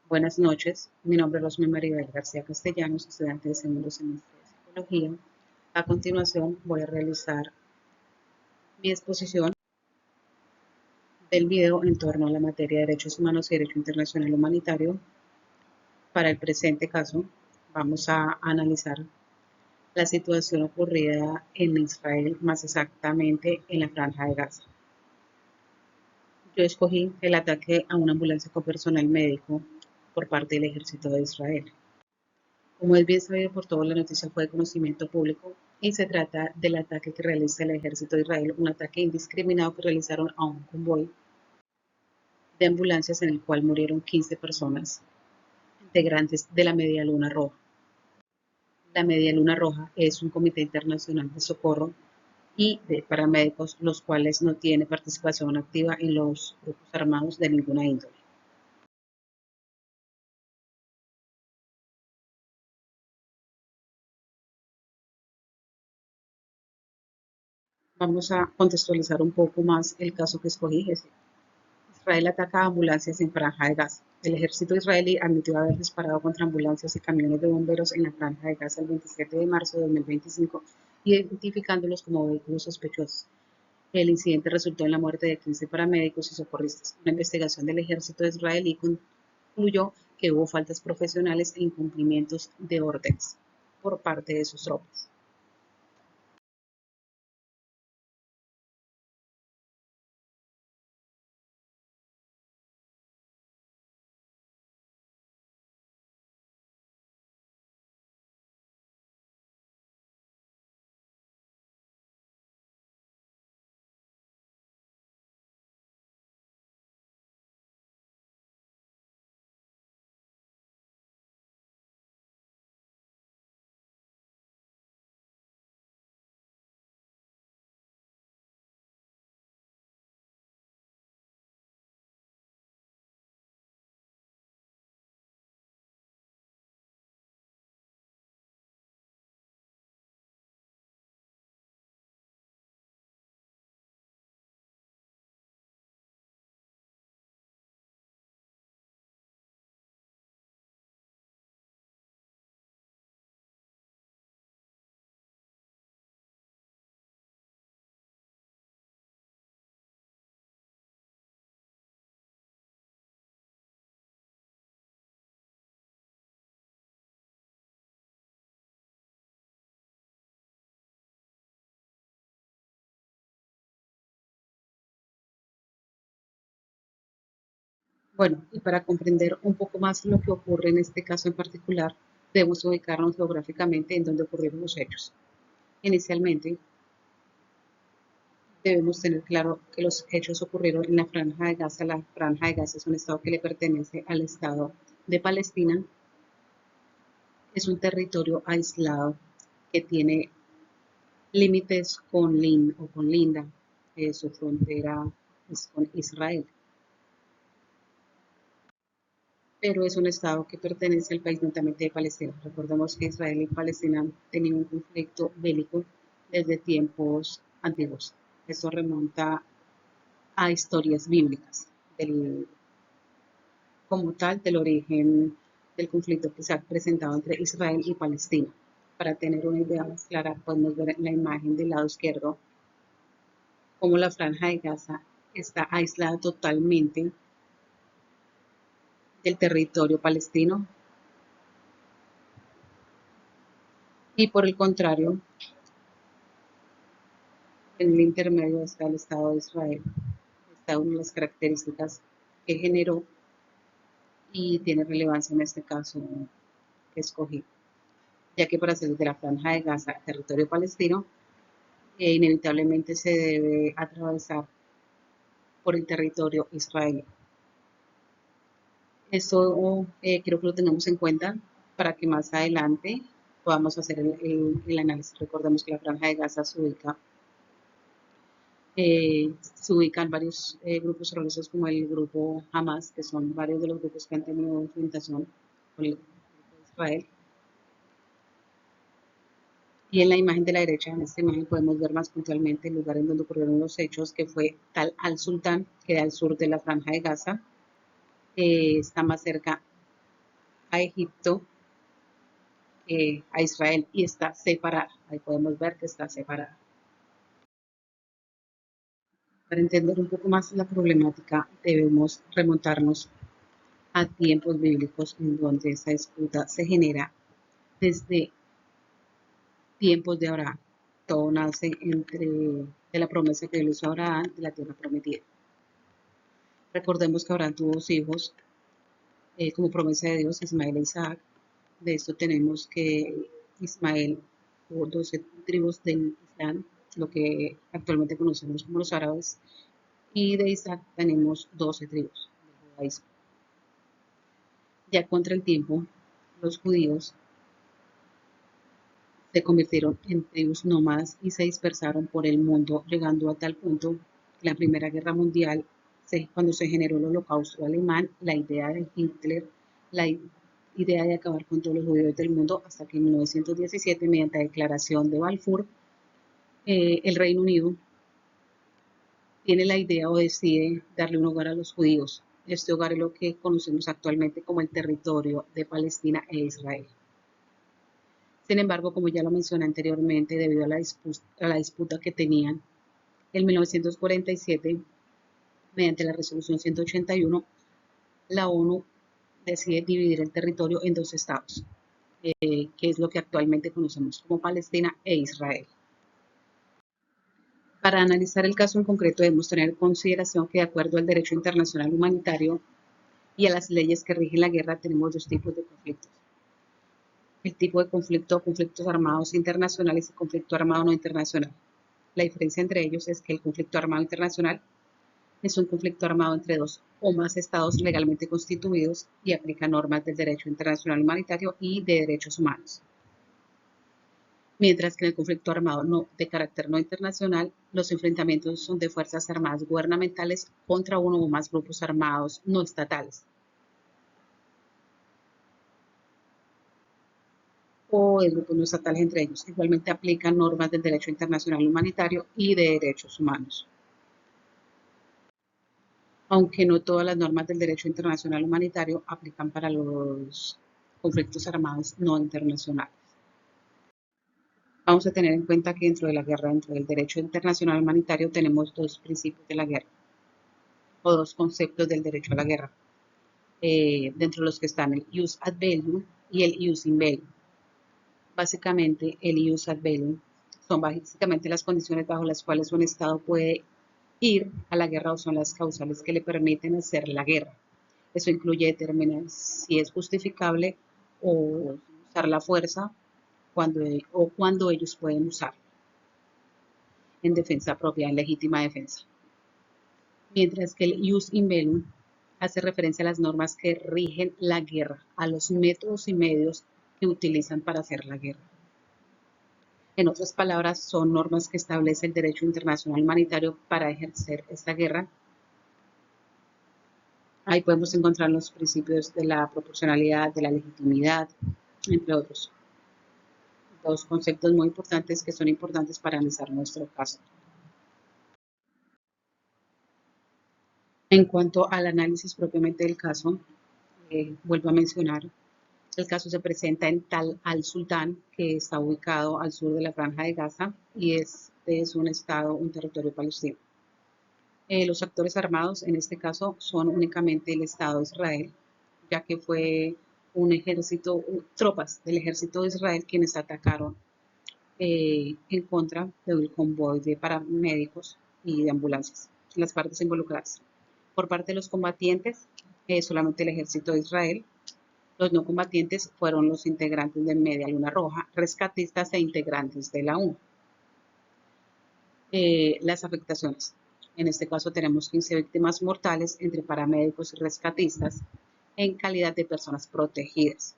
Buenas noches, mi nombre es Rosmy Maribel García Castellanos, estudiante de segundo semestre de Psicología. A continuación voy a realizar mi exposición del video en torno a la materia de Derechos Humanos y Derecho Internacional Humanitario. Para el presente caso, vamos a analizar la situación ocurrida en Israel, más exactamente en la Franja de Gaza. Yo escogí el ataque a una ambulancia con personal médico por parte del ejército de Israel. Como es bien sabido por todos, la noticia fue de conocimiento público y se trata del ataque que realiza el ejército de Israel, un ataque indiscriminado que realizaron a un convoy de ambulancias en el cual murieron 15 personas, integrantes de la Media Luna Roja. La Media Luna Roja es un comité internacional de socorro y de paramédicos, los cuales no tienen participación activa en los grupos armados de ninguna índole. Vamos a contextualizar un poco más el caso que escogí. Israel ataca ambulancias en Franja de Gaza. El ejército israelí admitió haber disparado contra ambulancias y camiones de bomberos en la Franja de Gaza el 27 de marzo de 2025, identificándolos como vehículos sospechosos. El incidente resultó en la muerte de 15 paramédicos y socorristas. Una investigación del ejército israelí concluyó que hubo faltas profesionales e incumplimientos de órdenes por parte de sus tropas. Bueno, y para comprender un poco más lo que ocurre en este caso en particular, debemos ubicarnos geográficamente en donde ocurrieron los hechos. Inicialmente, debemos tener claro que los hechos ocurrieron en la Franja de Gaza. La Franja de Gaza es un estado que le pertenece al Estado de Palestina. Es un territorio aislado que tiene límites con Linda. Su frontera es con Israel, pero es un estado que pertenece al país netamente de Palestina. Recordemos que Israel y Palestina han tenido un conflicto bélico desde tiempos antiguos. Esto remonta a historias bíblicas, como tal del origen del conflicto que se ha presentado entre Israel y Palestina. Para tener una idea más clara, podemos ver en la imagen del lado izquierdo cómo la franja de Gaza está aislada totalmente del territorio palestino y por el contrario, en el intermedio está el Estado de Israel. Esta una de las características que generó y tiene relevancia en este caso que escogí, ya que para salir de la franja de Gaza, territorio palestino, inevitablemente se debe atravesar por el territorio israelí. Esto creo que lo tengamos en cuenta para que más adelante podamos hacer el análisis. Recordemos que la franja de Gaza se ubican varios grupos religiosos como el grupo Hamas, que son varios de los grupos que han tenido enfrentación con el grupo de Israel. Y en la imagen de la derecha, en esta imagen podemos ver más puntualmente el lugar en donde ocurrieron los hechos, que fue Tal al-Sultán, que da al sur de la franja de Gaza. Está más cerca a Egipto, a Israel, y está separada. Ahí podemos ver que está separada. Para entender un poco más la problemática, debemos remontarnos a tiempos bíblicos en donde esa disputa se genera desde tiempos de Abraham. Todo nace de la promesa que Dios hizo a Abraham de la tierra prometida. Recordemos que Abraham tuvo dos hijos como promesa de Dios, Ismael e Isaac. De esto tenemos que Ismael tuvo 12 tribus del Islam, lo que actualmente conocemos como los árabes, y de Isaac tenemos 12 tribus del judaísmo. Ya contra el tiempo, los judíos se convirtieron en tribus nómadas y se dispersaron por el mundo, llegando a tal punto que la Primera Guerra Mundial, cuando se generó el Holocausto alemán, la idea de Hitler, la idea de acabar con todos los judíos del mundo, hasta que en 1917, mediante la Declaración de Balfour, el Reino Unido tiene la idea o decide darle un hogar a los judíos. Este hogar es lo que conocemos actualmente como el territorio de Palestina e Israel. Sin embargo, como ya lo mencioné anteriormente, debido a la disputa que tenían, en 1947, mediante la resolución 181, la ONU decide dividir el territorio en dos estados, que es lo que actualmente conocemos como Palestina e Israel. Para analizar el caso en concreto debemos tener en consideración que de acuerdo al derecho internacional humanitario y a las leyes que rigen la guerra tenemos dos tipos de conflictos. El tipo de conflicto, conflictos armados internacionales y conflicto armado no internacional. La diferencia entre ellos es que el conflicto armado internacional es un conflicto armado entre dos o más estados legalmente constituidos y aplica normas del derecho internacional humanitario y de derechos humanos. Mientras que en el conflicto armado de carácter no internacional, los enfrentamientos son de fuerzas armadas gubernamentales contra uno o más grupos armados no estatales, o de grupos no estatales entre ellos. Igualmente aplican normas del derecho internacional humanitario y de derechos humanos. Aunque no todas las normas del derecho internacional humanitario aplican para los conflictos armados no internacionales. Vamos a tener en cuenta que dentro de la guerra, dentro del derecho internacional humanitario, tenemos dos principios de la guerra, o dos conceptos del derecho a la guerra, dentro de los que están el ius ad bellum y el ius in bellum. Básicamente, el ius ad bellum son básicamente las condiciones bajo las cuales un Estado puede ir a la guerra o son las causales que le permiten hacer la guerra. Eso incluye determinar si es justificable o usar la fuerza cuando ellos pueden usar en defensa propia, en legítima defensa. Mientras que el ius in bellum hace referencia a las normas que rigen la guerra, a los métodos y medios que utilizan para hacer la guerra. En otras palabras, son normas que establece el derecho internacional humanitario para ejercer esta guerra. Ahí podemos encontrar los principios de la proporcionalidad, de la legitimidad, entre otros. Dos conceptos muy importantes que son importantes para analizar nuestro caso. En cuanto al análisis propiamente del caso, vuelvo a mencionar, el caso se presenta en Tal al-Sultán, que está ubicado al sur de la Franja de Gaza y este es un estado, un territorio palestino. Los actores armados en este caso son únicamente el Estado de Israel, ya que fue un ejército, tropas del ejército de Israel quienes atacaron en contra del convoy de paramédicos y de ambulancias, las partes involucradas. Por parte de los combatientes, solamente el ejército de Israel. Los no combatientes fueron los integrantes de Media Luna Roja, rescatistas e integrantes de la ONU. Las afectaciones. En este caso tenemos 15 víctimas mortales entre paramédicos y rescatistas en calidad de personas protegidas.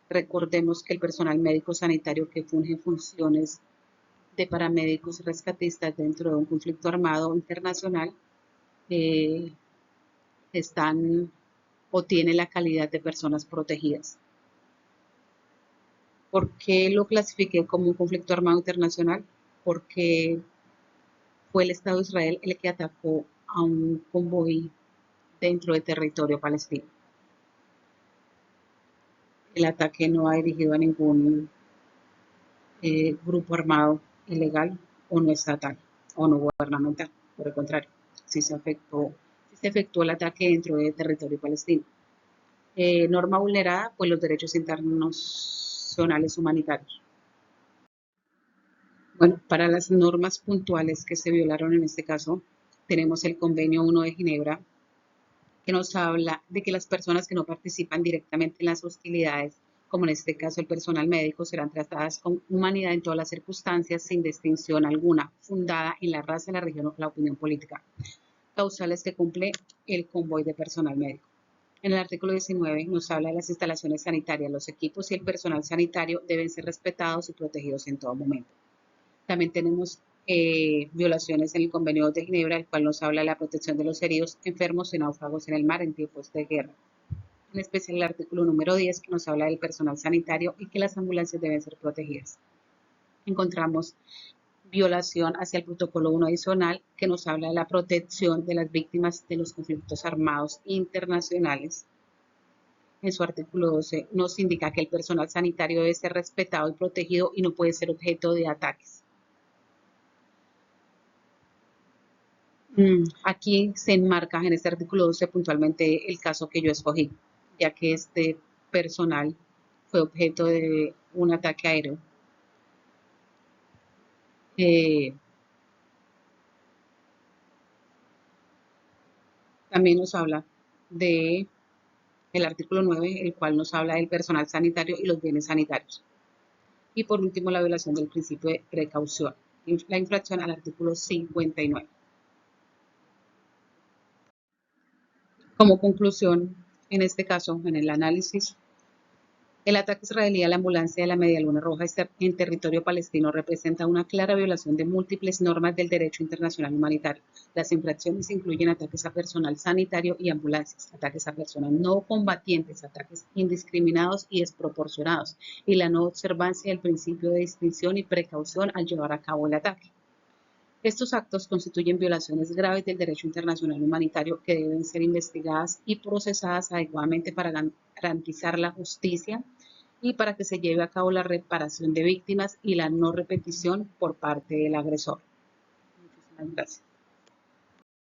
Recordemos que el personal médico sanitario que funge funciones de paramédicos y rescatistas dentro de un conflicto armado internacional están o tienen la calidad de personas protegidas. ¿Por qué lo clasifiqué como un conflicto armado internacional? Porque fue el Estado de Israel el que atacó a un convoy dentro del territorio palestino. El ataque no va dirigido a ningún grupo armado ilegal o no estatal o no gubernamental. Por el contrario, si se efectuó el ataque dentro del territorio palestino. Norma vulnerada, pues los derechos internacionales humanitarios. Bueno, para las normas puntuales que se violaron en este caso, tenemos el Convenio 1 de Ginebra, que nos habla de que las personas que no participan directamente en las hostilidades, como en este caso el personal médico, serán tratadas con humanidad en todas las circunstancias, sin distinción alguna, fundada en la raza, la religión o la opinión política. Causales que cumple el convoy de personal médico. En el artículo 19 nos habla de las instalaciones sanitarias, los equipos y el personal sanitario deben ser respetados y protegidos en todo momento. También tenemos violaciones en el Convenio de Ginebra, el cual nos habla de la protección de los heridos, enfermos y náufragos en el mar en tiempos de guerra. En especial el artículo número 10, que nos habla del personal sanitario y que las ambulancias deben ser protegidas. Encontramos violación hacia el protocolo 1 adicional, que nos habla de la protección de las víctimas de los conflictos armados internacionales. En su artículo 12 nos indica que el personal sanitario debe ser respetado y protegido y no puede ser objeto de ataques. Aquí se enmarca en este artículo 12 puntualmente el caso que yo escogí, ya que este personal fue objeto de un ataque aéreo. También nos habla de el artículo 9, el cual nos habla del personal sanitario y los bienes sanitarios. Y por último, la violación del principio de precaución, la infracción al artículo 59. Como conclusión, en este caso, en el análisis, el ataque israelí a la ambulancia de la Media Luna Roja en territorio palestino representa una clara violación de múltiples normas del derecho internacional humanitario. Las infracciones incluyen ataques a personal sanitario y ambulancias, ataques a personas no combatientes, ataques indiscriminados y desproporcionados, y la no observancia del principio de distinción y precaución al llevar a cabo el ataque. Estos actos constituyen violaciones graves del derecho internacional humanitario que deben ser investigadas y procesadas adecuadamente para garantizar la justicia y para que se lleve a cabo la reparación de víctimas y la no repetición por parte del agresor. Muchísimas gracias.